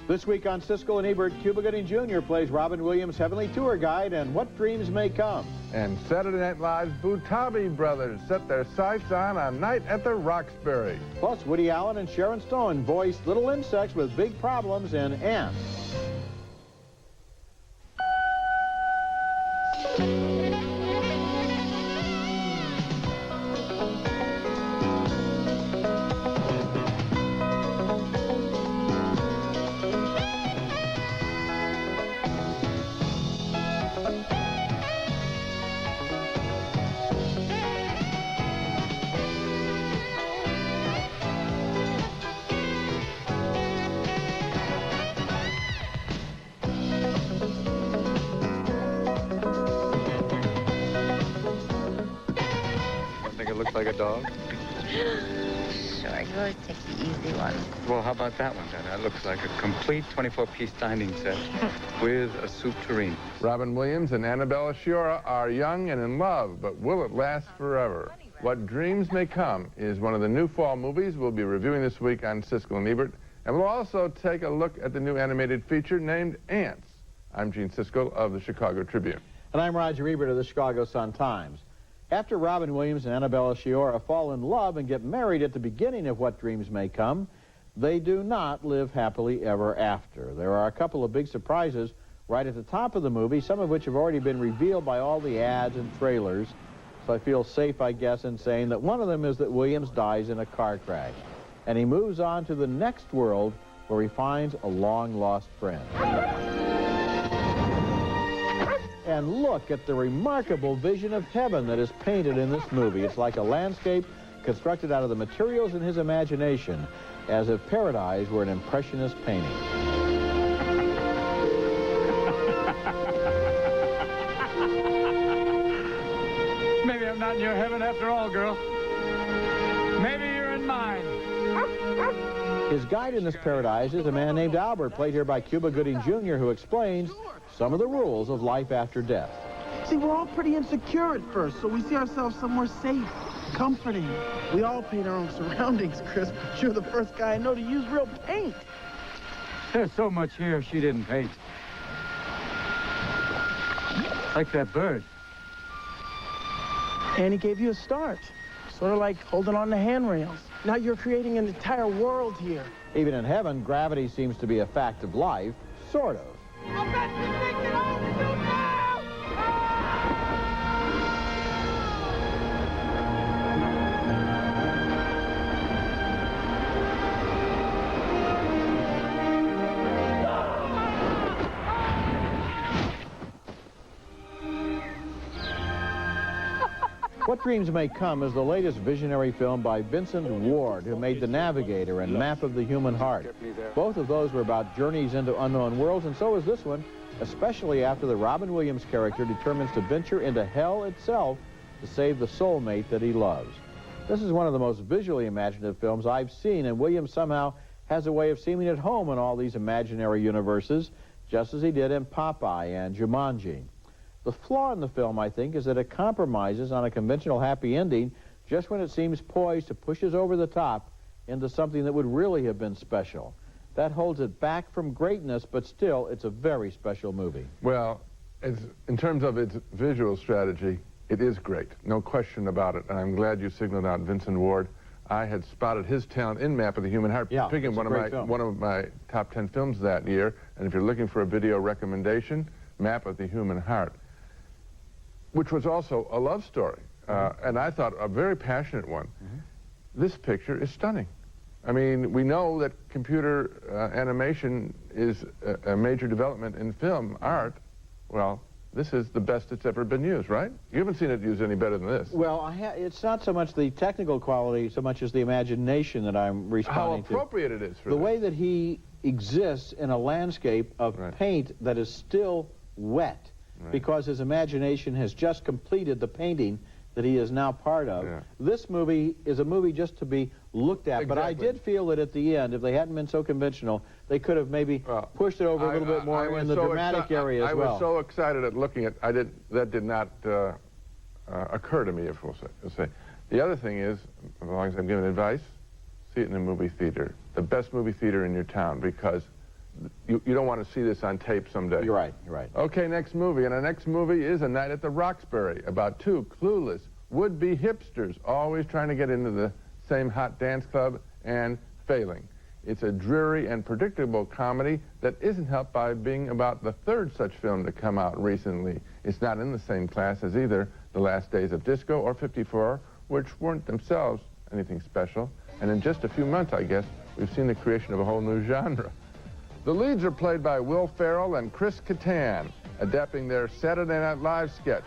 This week on Siskel and Ebert, Cuba Gooding Jr. plays Robin Williams' Heavenly Tour Guide and What Dreams May Come. And Saturday Night Live's Butabi brothers set their sights on A Night at the Roxbury. Plus, Woody Allen and Sharon Stone voice little insects with big problems in Antz. Looks like a dog? Sure, you always take the easy one. Well, how about that one, then? That looks like a complete 24-piece dining set with a soup tureen. Robin Williams and Annabella Sciorra are young and in love, but will it last forever? What Dreams May Come is one of the new fall movies we'll be reviewing this week on Siskel and Ebert, and we'll also take a look at the new animated feature named Antz. I'm Gene Siskel of the Chicago Tribune. And I'm Roger Ebert of the Chicago Sun-Times. After Robin Williams and Annabella Sciorra fall in love and get married at the beginning of What Dreams May Come, they do not live happily ever after. There are a couple of big surprises right at the top of the movie, some of which have already been revealed by all the ads and trailers. So I feel safe, I guess, in saying that one of them is that Williams dies in a car crash. And he moves on to the next world where he finds a long-lost friend. And look at the remarkable vision of heaven that is painted in this movie. It's like a landscape constructed out of the materials in his imagination, as if paradise were an impressionist painting. Maybe I'm not in your heaven after all, girl. Maybe you're in mine. His guide in this paradise is a man named Albert, played here by Cuba Gooding Jr., who explains some of the rules of life after death. See, we're all pretty insecure at first, so we see ourselves somewhere safe, comforting. We all paint our own surroundings, Chris, but you're the first guy I know to use real paint. There's so much here she didn't paint. Like that bird. And he gave you a start, sort of like holding on to handrails. Now you're creating an entire world here. Even in heaven, gravity seems to be a fact of life, sort of. I bet you think it all to do now! What Dreams May Come is the latest visionary film by Vincent Ward, who made The Navigator and Map of the Human Heart. Both of those were about journeys into unknown worlds, and so is this one, especially after the Robin Williams character determines to venture into hell itself to save the soulmate that he loves. This is one of the most visually imaginative films I've seen, and Williams somehow has a way of seeming at home in all these imaginary universes, just as he did in Popeye and Jumanji. The flaw in the film, I think, is that it compromises on a conventional happy ending just when it seems poised to push us over the top into something that would really have been special. That holds it back from greatness, but still, it's a very special movie. Well, in terms of its visual strategy, it is great, no question about it, and I'm glad you signaled out Vincent Ward. I had spotted his talent in Map of the Human Heart, picking one of my top 10 films that year, and if you're looking for a video recommendation, Map of the Human Heart, which was also a love story, and I thought a very passionate one. This picture is stunning. I mean, we know that computer animation is a major development in film art. Well, this is the best it's ever been used, right? You haven't seen it used any better than this. Well, it's not so much the technical quality, so much as the imagination that I'm responding to. How appropriate it is for the way that he exists in a landscape of paint that is still wet. Because his imagination has just completed the painting that he is now part of. This movie is a movie just to be looked at, but I did feel that at the end, if they hadn't been so conventional, they could have maybe pushed it over a little bit more in the dramatic area as well. I was so excited at looking at that did not occur to me, if we'll say. The other thing is, as long as I'm giving advice, see it in a movie theater, the best movie theater in your town, because you don't want to see this on tape someday. You're right, you're right. Okay, next movie. And our next movie is A Night at the Roxbury, about two clueless would-be hipsters always trying to get into the same hot dance club and failing. It's a dreary and predictable comedy that isn't helped by being about the third such film to come out recently. It's not in the same class as either The Last Days of Disco or 54, which weren't themselves anything special. And in just a few months, I guess, we've seen the creation of a whole new genre. The leads are played by Will Ferrell and Chris Kattan, adapting their Saturday Night Live sketch.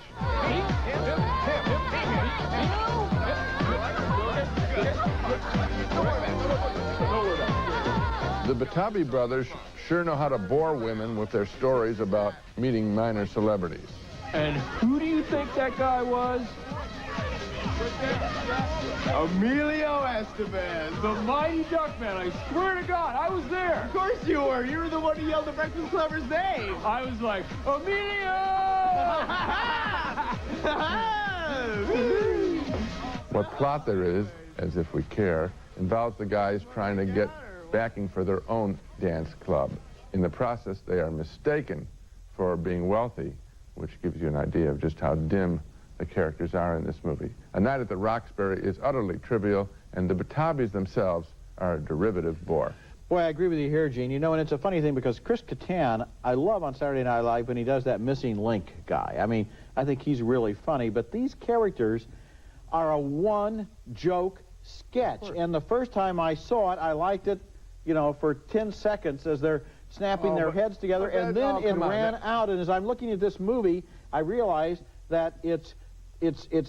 The Batabi brothers sure know how to bore women with their stories about meeting minor celebrities. And who do you think that guy was? Emilio Estevez, the mighty Duckman. I swear to God, I was there. Of course you were. You were the one who yelled the Breakfast Clubber's name. I was like, Emilio! What plot there is, as if we care, involves the guys trying to get backing for their own dance club. In the process, they are mistaken for being wealthy, which gives you an idea of just how dim the characters are in this movie. A Night at the Roxbury is utterly trivial, and the Batabis themselves are a derivative bore. Boy, I agree with you here, Gene. You know, and it's a funny thing because Chris Kattan, I love on Saturday Night Live when he does that missing link guy. I mean, I think he's really funny, but these characters are a one-joke sketch. And the first time I saw it, I liked it, you know, for 10 seconds as they're snapping their heads together, and then it ran out. And as I'm looking at this movie, I realized that it's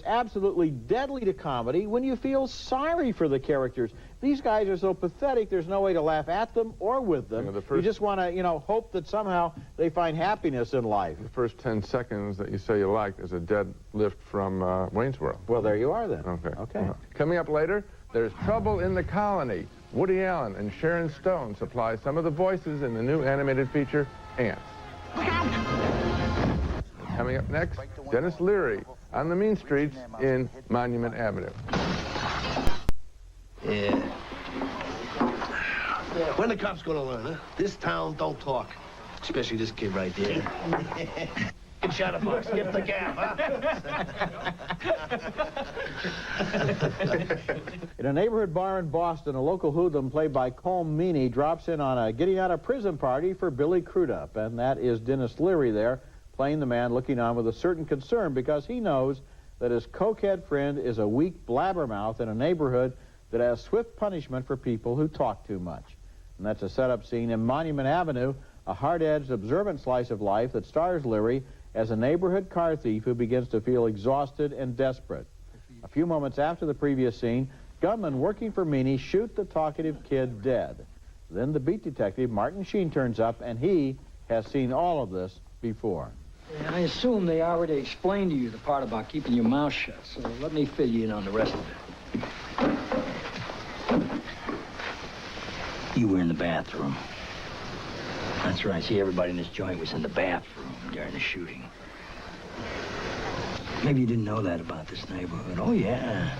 absolutely deadly to comedy when you feel sorry for the characters. These guys are so pathetic, there's no way to laugh at them or with them. You know, you just want to, you know, hope that somehow they find happiness in life. The first 10 seconds that you say you liked is a dead lift from Wayne's World. Well, there you are then. Okay. Coming up later, there's Trouble in the Colony. Woody Allen and Sharon Stone supply some of the voices in the new animated feature, Antz. Coming up next, Dennis Leary on the mean streets in Monument Avenue. Yeah. When the cops gonna learn, huh? This town don't talk. Especially this kid right there. Get Shadowbox, skip the gap, huh? In a neighborhood bar in Boston, a local hoodlum played by Colm Meaney drops in on a getting out of prison party for Billy Crudup, and that is Dennis Leary there, playing the man looking on with a certain concern because he knows that his cokehead friend is a weak blabbermouth in a neighborhood that has swift punishment for people who talk too much. And that's a setup scene in Monument Avenue, a hard-edged, observant slice of life that stars Leary as a neighborhood car thief who begins to feel exhausted and desperate. A few moments after the previous scene, gunmen working for Meaney shoot the talkative kid dead. Then the beat detective, Martin Sheen, turns up, and he has seen all of this before. I assume they already explained to you the part about keeping your mouth shut, so let me fill you in on the rest of it. You were in the bathroom. That's right. See, everybody in this joint was in the bathroom during the shooting. Maybe you didn't know that about this neighborhood. Oh, yeah.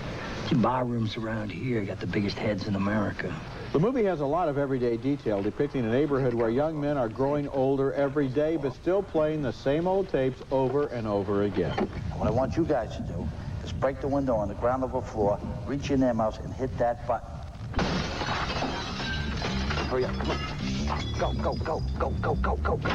The bar rooms around here got the biggest heads in America. The movie has a lot of everyday detail depicting a neighborhood where young men are growing older every day but still playing the same old tapes over and over again. What I want you guys to do is break the window on the ground level floor, reach in their mouths, and hit that button. Hurry up, come on. Go, go, go, go, go, go, go, go.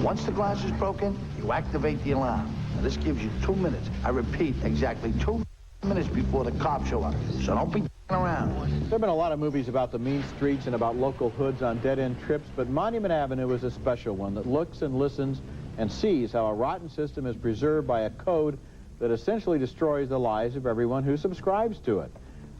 Once the glass is broken, you activate the alarm. Now, this gives you 2 minutes. I repeat, exactly 2 minutes before the cops show up. So don't be around. There have been a lot of movies about the mean streets and about local hoods on dead-end trips, but Monument Avenue is a special one that looks and listens and sees how a rotten system is preserved by a code that essentially destroys the lives of everyone who subscribes to it.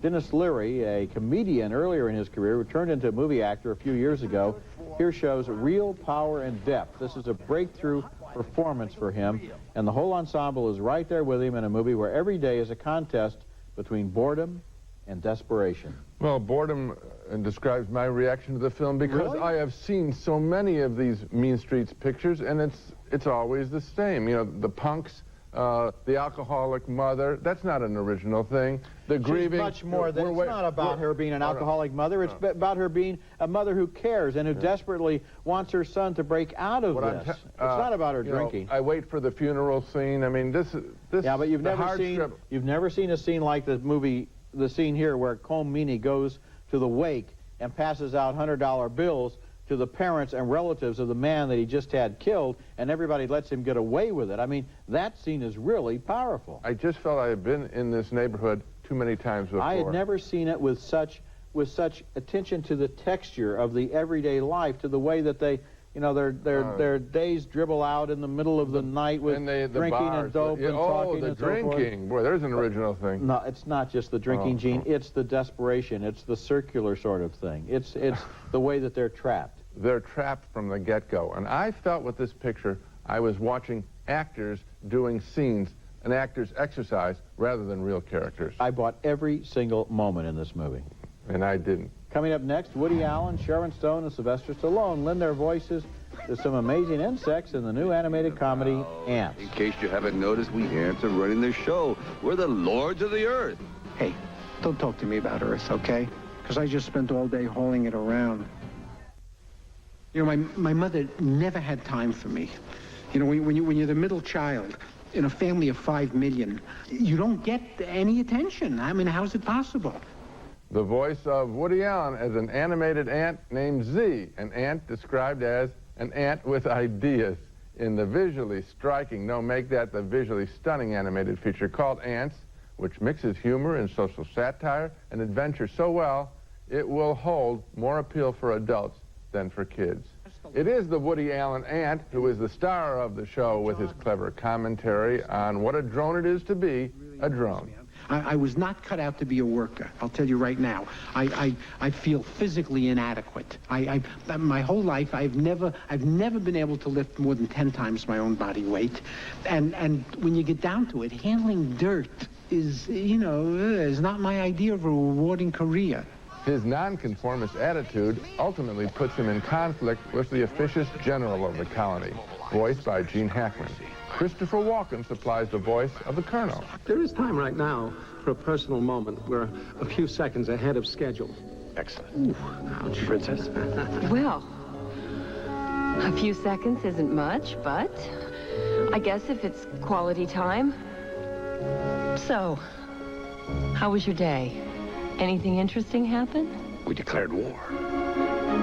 Dennis Leary, a comedian earlier in his career, who turned into a movie actor a few years ago, here shows real power and depth. This is a breakthrough performance for him, and the whole ensemble is right there with him in a movie where every day is a contest between boredom and desperation. Well, boredom describes my reaction to the film because I have seen so many of these mean streets pictures, and it's always the same. You know, the punks the alcoholic mother. That's not an original thing. The grieving. Much more than, it's not about her being an alcoholic mother. It's about her being a mother who cares and who desperately wants her son to break out of this. It's not about her drinking. I wait for the funeral scene. I mean, this. Yeah, but you've never seen a scene like the scene here where Colm Meaney goes to the wake and passes out $100 bills to the parents and relatives of the man that he just had killed, and everybody lets him get away with it. I mean, that scene is really powerful. I just felt I had been in this neighborhood too many times before. I had never seen it with such attention to the texture of the everyday life, to the way that they, you know, their days dribble out in the middle of the night with drinking and dope and talking and so forth. Drinking. Boy, there's an original thing. No, it's not just the drinking, Gene. It's the desperation. It's the circular sort of thing. It's the way that they're trapped. They're trapped from the get-go. And I felt with this picture, I was watching actors doing scenes, an actor's exercise, rather than real characters. I bought every single moment in this movie. And I didn't. Coming up next, Woody Allen, Sharon Stone, and Sylvester Stallone lend their voices to some amazing insects in the new animated comedy, Antz. In case you haven't noticed, we ants are running the show. We're the lords of the earth. Hey, don't talk to me about Earth, okay? Because I just spent all day hauling it around. You know, my mother never had time for me. You know, when you're the middle child in a family of 5 million, you don't get any attention. I mean, how's it possible? The voice of Woody Allen as an animated ant named Z, an ant described as an ant with ideas, in the visually striking, no, make that the visually stunning animated feature called Antz, which mixes humor and social satire and adventure so well, it will hold more appeal for adults than for kids. It is the Woody Allen ant who is the star of the show with his clever commentary on what a drone it is to be a drone. I was not cut out to be a worker. I'll tell you right now. I feel physically inadequate. My whole life, I've never been able to lift more than 10 times my own body weight. And when you get down to it, handling dirt is, you know, is not my idea of a rewarding career. His nonconformist attitude ultimately puts him in conflict with the officious general of the colony, voiced by Gene Hackman. Christopher Walken supplies the voice of the colonel. There is time right now for a personal moment. We're a few seconds ahead of schedule. Excellent. Ooh, ouch, princess. Well, a few seconds isn't much, but I guess if it's quality time. So, how was your day? Anything interesting happen? We declared war.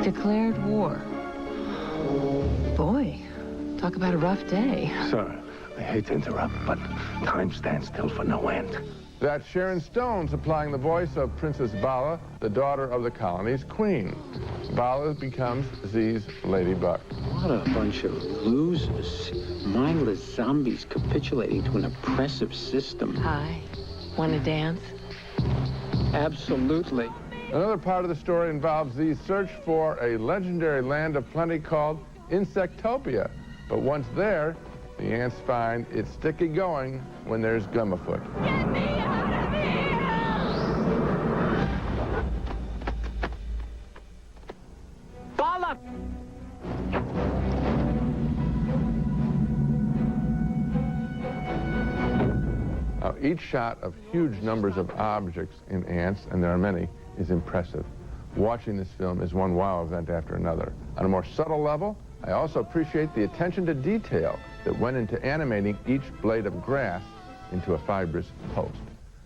Declared war? Boy, talk about a rough day. Sir, I hate to interrupt, but time stands still for no end. That's Sharon Stone supplying the voice of Princess Bala, the daughter of the colony's queen. Bala becomes Z's ladybug. What a bunch of losers. Mindless zombies capitulating to an oppressive system. Hi. Want to dance? Absolutely. Another part of the story involves Z's search for a legendary land of plenty called Insectopia. But once there, the ants find it's sticky going when there's gum afoot. Get me out of here! Bala! Now, each shot of huge numbers of objects in Antz, and there are many, is impressive. Watching this film is one wow event after another. On a more subtle level, I also appreciate the attention to detail that went into animating each blade of grass into a fibrous post.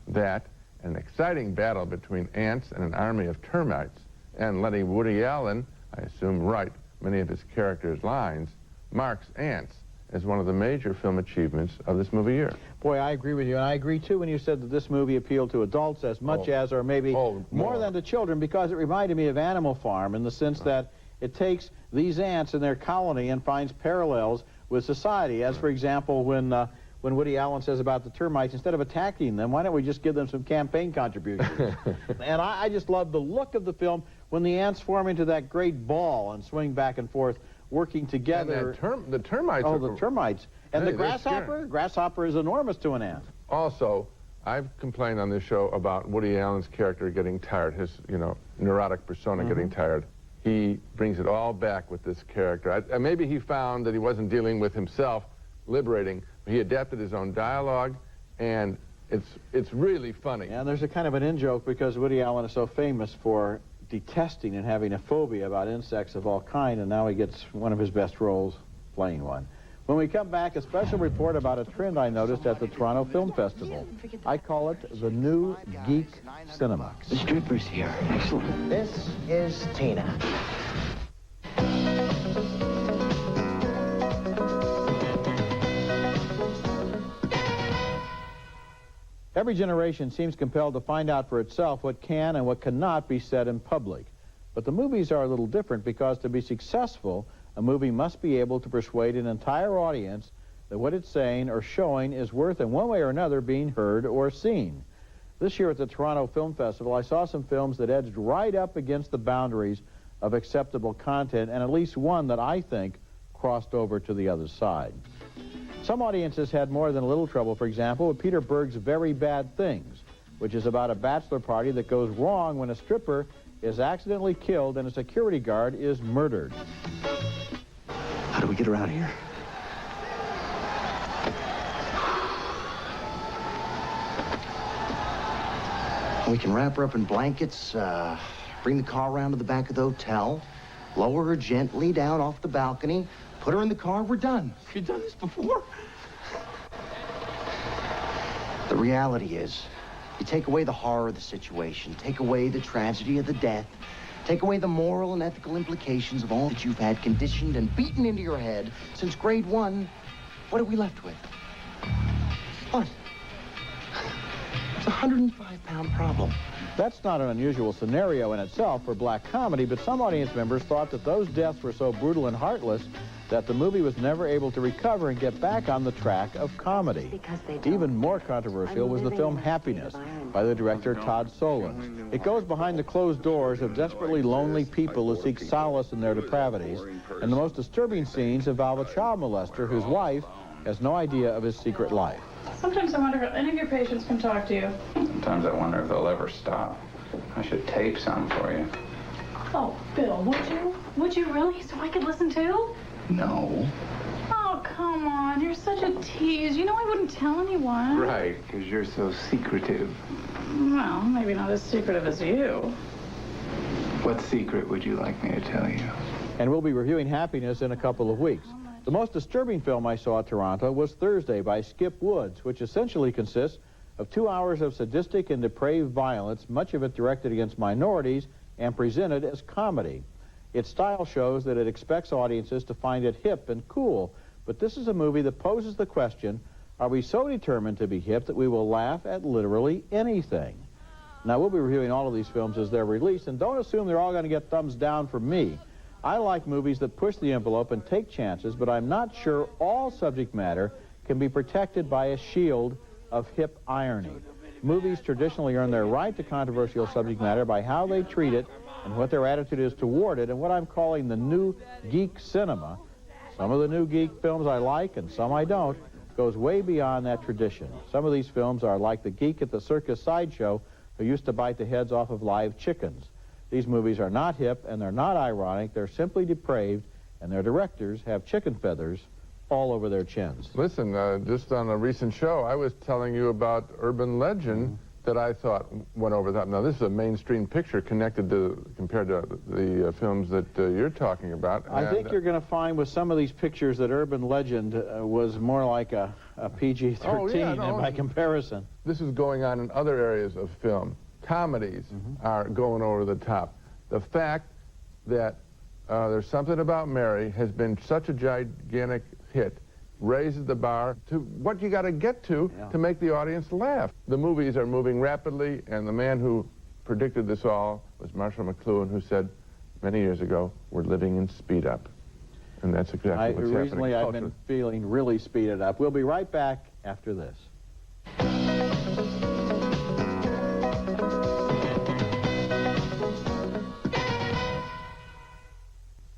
That, an exciting battle between ants and an army of termites, and letting Woody Allen, I assume, write many of his characters' lines, marks Antz as one of the major film achievements of this movie year. Boy, I agree with you, and I agree, too, when you said that this movie appealed to adults as much as, or maybe more than to children, because it reminded me of Animal Farm in the sense that it takes these ants in their colony and finds parallels with society, as, for example, when Woody Allen says about the termites, instead of attacking them, why don't we just give them some campaign contributions? And I just love the look of the film when the ants form into that great ball and swing back and forth, working together. And the termites. Oh, the termites. And hey, the grasshopper? Grasshopper is enormous to an ant. Also, I've complained on this show about Woody Allen's character getting tired, his, you know, neurotic persona getting tired. He brings it all back with this character. Maybe he found that he wasn't dealing with himself liberating He adapted his own dialogue, and it's really funny. And there's a kind of an in-joke because Woody Allen is so famous for detesting and having a phobia about insects of all kind, and now he gets one of his best roles playing one. When we come back, a special report about a trend I noticed at the Toronto Film Festival. I call it the new geek cinema. The stripper's here. Excellent. This is Tina. Every generation seems compelled to find out for itself what can and what cannot be said in public. But the movies are a little different because to be successful, a movie must be able to persuade an entire audience that what it's saying or showing is worth in one way or another being heard or seen. This year at the Toronto Film Festival, I saw some films that edged right up against the boundaries of acceptable content, and at least one that I think crossed over to the other side. Some audiences had more than a little trouble, for example, with Peter Berg's Very Bad Things, which is about a bachelor party that goes wrong when a stripper is accidentally killed and a security guard is murdered. How do we get her out of here? We can wrap her up in blankets, bring the car around to the back of the hotel, lower her gently down off the balcony, put her in the car, we're done. You've done this before? The reality is, you take away the horror of the situation, take away the tragedy of the death, take away the moral and ethical implications of all that you've had conditioned and beaten into your head since grade 1, what are we left with? What? It's a 105-pound problem. That's not an unusual scenario in itself for black comedy, but some audience members thought that those deaths were so brutal and heartless that the movie was never able to recover and get back on the track of comedy. Even more controversial was the film Happiness by the director Todd Solondz. It goes behind the closed doors of desperately lonely people who seek solace in their depravities, and the most disturbing scenes involve a child molester whose wife has no idea of his secret life. Sometimes I wonder if any of your patients can talk to you. Sometimes I wonder if they'll ever stop. I should tape some for you. Oh, Bill, would you? Would you really? So I could listen too? No. Oh, come on. You're such a tease. You know I wouldn't tell anyone. Right, because you're so secretive. Well, maybe not as secretive as you. What secret would you like me to tell you? And we'll be reviewing Happiness in a couple of weeks. The most disturbing film I saw at Toronto was Thursday by Skip Woods, which essentially consists of 2 hours of sadistic and depraved violence, much of it directed against minorities and presented as comedy. Its style shows that it expects audiences to find it hip and cool, but this is a movie that poses the question, are we so determined to be hip that we will laugh at literally anything? Now, we'll be reviewing all of these films as they're released, and don't assume they're all going to get thumbs down from me. I like movies that push the envelope and take chances, but I'm not sure all subject matter can be protected by a shield of hip irony. Movies traditionally earn their right to controversial subject matter by how they treat it and what their attitude is toward it, and what I'm calling the new geek cinema. Some of the new geek films I like and some I don't, goes way beyond that tradition. Some of these films are like the geek at the circus sideshow who used to bite the heads off of live chickens. These movies are not hip and they're not ironic, they're simply depraved, and their directors have chicken feathers all over their chins. Listen, just on a recent show, I was telling you about Urban Legend that I thought went over that. Now, this is a mainstream picture compared to the films that you're talking about. I think you're going to find with some of these pictures that Urban Legend was more like a PG-13 by comparison. This is going on in other areas of film. Comedies are going over the top. The fact that There's Something About Mary has been such a gigantic hit, raises the bar to what you got to get to make the audience laugh. The movies are moving rapidly, and the man who predicted this all was Marshall McLuhan, who said many years ago, we're living in speed up. And that's exactly what's happening. Recently, I've been feeling really speeded up. We'll be right back after this.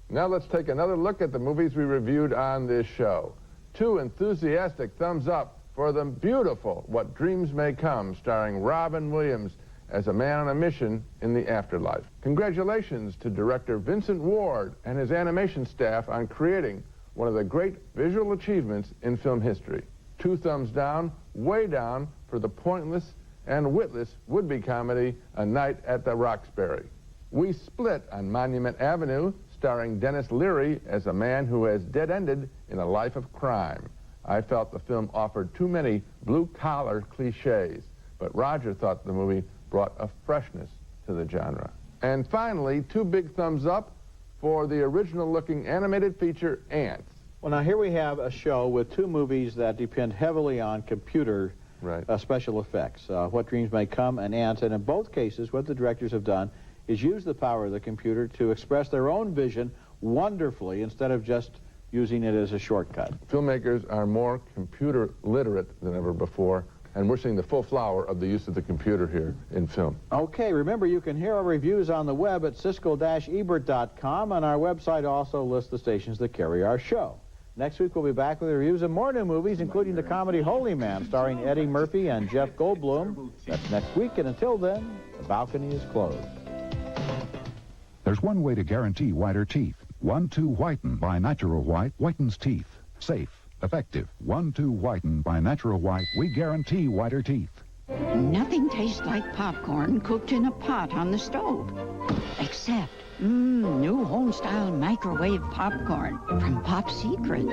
Now let's take another look at the movies we reviewed on this show. 2 enthusiastic thumbs up for the beautiful What Dreams May Come, starring Robin Williams as a man on a mission in the afterlife. Congratulations to director Vincent Ward and his animation staff on creating one of the great visual achievements in film history. 2 2 thumbs down, way down, for the pointless and witless would-be comedy A Night at the Roxbury. We split on Monument Avenue, starring Dennis Leary as a man who has dead-ended in a life of crime. I felt the film offered too many blue-collar cliches, but Roger thought the movie brought a freshness to the genre. And finally, 2 big thumbs up for the original-looking animated feature, Antz. Well, now here we have a show with 2 movies that depend heavily on computer special effects. What Dreams May Come and Antz, and in both cases, what the directors have done is use the power of the computer to express their own vision wonderfully instead of just using it as a shortcut. Filmmakers are more computer literate than ever before, and we're seeing the full flower of the use of the computer here in film. Okay, remember you can hear our reviews on the web at Siskel-Ebert.com, and our website also lists the stations that carry our show. Next week we'll be back with reviews of more new movies, including the comedy Holy Man, starring Eddie Murphy and Jeff Goldblum. That's next week, and until then, the balcony is closed. There's one way to guarantee whiter teeth. 1-2 Whiten by Natural White whitens teeth. Safe, effective. 1-2 Whiten by Natural White. We guarantee whiter teeth. Nothing tastes like popcorn cooked in a pot on the stove. Except, new home-style microwave popcorn from Pop Secret.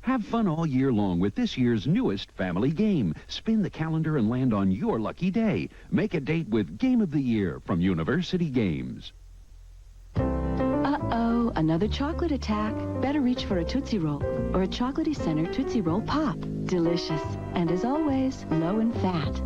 Have fun all year long with this year's newest family game. Spin the calendar and land on your lucky day. Make a date with Game of the Year from University Games. Uh-oh, another chocolate attack. Better reach for a Tootsie Roll or a Chocolatey Center Tootsie Roll Pop. Delicious. And as always, low in fat.